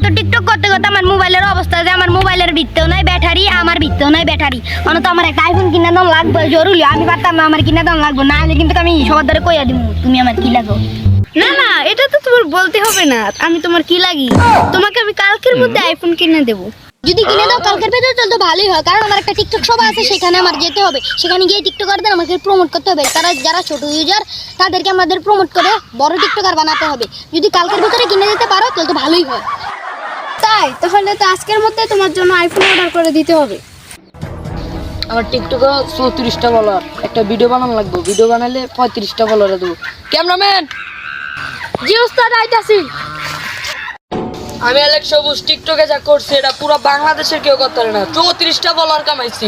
তো টিকটক করতে করতে আমার মোবাইলের অবস্থা যে আমার মোবাইলের ভিতরেও নাই ব্যাটারি, আমার ভিতরেও নাই ব্যাটারি। তো আমার একটা আইফোন কিনা দাম লাগবে জরুরি। আমি পারতাম না আমার কিনা দাম লাগবে না, হলে কিন্তু আমি সবার দ্বারা কইয়া দিব তুমি আমার কি লাগো। না না, এটা তো তোমার বলতে হবে না আমি তোমার কি লাগি। তোমাকে আমি কালকের মধ্যে আইফোন কিনে দেবো। যদি কিনে দাও কালকের ভেতরে তাহলে তো ভালোই হয়, কারণ আমার একটা টিকটক সভা আছে, সেখানে আমার যেতে হবে। সেখানে গিয়ে টিকটকারদের আমাকে প্রমোট করতে হবে। তারা যারা ছোট ইউজার তাদেরকে আমাদের প্রমোট করে বড় টিকটকার বানাতে হবে। যদি কালকের ভিতরে কিনে দিতে পারো তাহলে তো ভালোই হয়। তাই তাহলে তো আজকের মধ্যে তোমার জন্য আইফোন অর্ডার করে দিতে হবে। আমার টিকটকে 34টা ফলোয়ার, একটা ভিডিও বানানো লাগবে। ভিডিও বানালে 35টা ফলোয়ার দেবো। ক্যামেরাম্যান, জি ওস্তাদ আইতাছি। আমি অ্যালেক্স সবুজ টিকটকে যা করছি এটা পুরো বাংলাদেশের কেউ করতে পারে না। 34টা ফলোয়ার কামাইছি।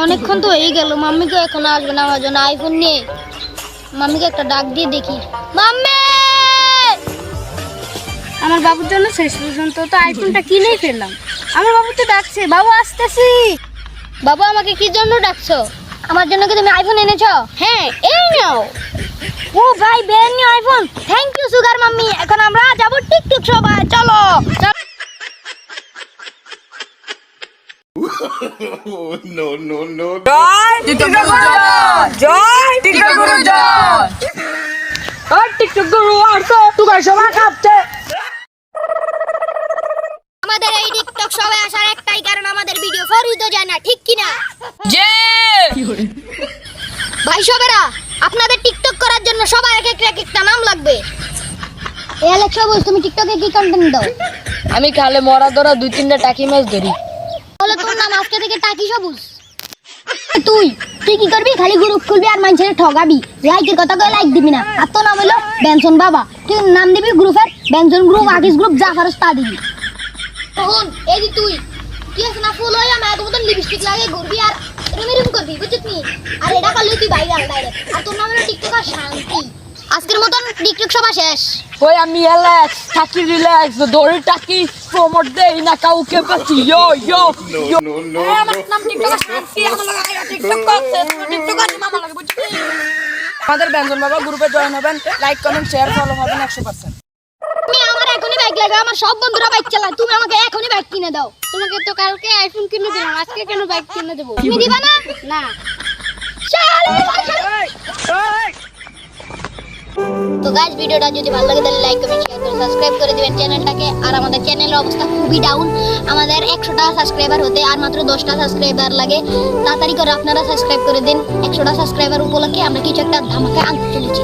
অনেকক্ষণ তো হয়ে গেল, মাম্মিকে এখনো আসবে না আমার জন্য আইফোন নিয়ে। মাম্মিকে একটা ডাক দিয়ে দেখি। মাম্মি! আমার বাবুর জন্য শেষ পর্যন্ত তো আইফোনটা কিনেই ফেললাম। আমার বাবু তো ডাকছে, বাবু আসতেছি। বাবা আমাকে কি জন্য ডাকছো? আমার জন্য কি তুমি আইফোন এনেছো? হ্যাঁ, এই নাও। ও ভাই, brand new iPhone. Thank you sugar mummy. এখন আমরা যাব টিকটক সবাই, চলো। No, no, no. টিকটক গুরু আসো, তোকে সবাই খাচ্ছে। আমাদের এই টিকটক সবাই আসার একটাই কারণ, আমাদের ভিডিও ফরিদ যায় না, ঠিক কি না? যে ভাই সবেরা, আপনাদের টিকটক করার জন্য সবার এক একটা নাম লাগবে। এই অ্যালেক্স বল, তুমি টিকটকে কি কন্টেন্ট দাও? আমি খালে মরা ধরা 2-3টা টাকি মাছ ধরি। বলে তোর নাম আজকে থেকে টাকি সবুজ। তুই তুই কি করবি? খালি গ্রুপ খুলবি আর মানুষের ঠগাবি। লাইকের কথা কই লাইক দিবি না। আর তোর নাম হলো বেনসন বাবা। তুই নাম দিবি গ্রুপের বেনসন গ্রুপ, আকিস গ্রুপ, জাফারস তা দিবি। তখন এই যে তুই কি আছে না ফুল হইয়া মায়ের মতন লিপস্টিক লাগিয়ে ঘুরবি আর এরম করবি, বুঝছিস নি? আর এটা করলে তুই ভাইরাল ডাইরেক্ট। আর তোর নাম হলো টিকটকার শান্তি। আজকের মতন টিকটক সভা শেষ। ওই আমি অ্যালেক্স, থাকি রিল্যাক্স, ধরে টাকি প্রমোট দেই না কাউকে বেশি। ইয়ো ইয়ো ইয়ো। No, no, আমার নাম টিকটকার শান্তি। আমার লাগে টিকটক করতে, টিকটকার মামা লাগে, বুঝছিস? আমাদের ব্যঞ্জন বাবা গ্রুপে জয়েন হবেন, লাইক কমেন্ট শেয়ার ফলো হবেন 100%। তুমি আমার এখনই বাইক লাগে, আমার সব বন্ধুরা বাইক চালায়, তুমি আমাকে এখনই বাইক কিনে দাও। তোমাকে তো কালকে আইফোন কিনে দিলাম, আজকে কেন বাইক কিনে দেবো? তুমি দিবা না? না। তো গাইস, ভিডিওটা যদি ভালো লাগে তাহলে লাইক কমেন্ট শেয়ার করে সাবস্ক্রাইব করে দিবেন চ্যানেলটাকে। আর আমাদের চ্যানেলের অবস্থা খুবই ডাউন। আমাদের 100টা সাবস্ক্রাইবার হতে আর মাত্র 10টা সাবস্ক্রাইবার লাগে। তাড়াতাড়ি করে আপনারা সাবস্ক্রাইব করে দিন। 100টা সাবস্ক্রাইবার উপলক্ষে আমরা কিছু একটা ধামাকা আনতে চলেছি।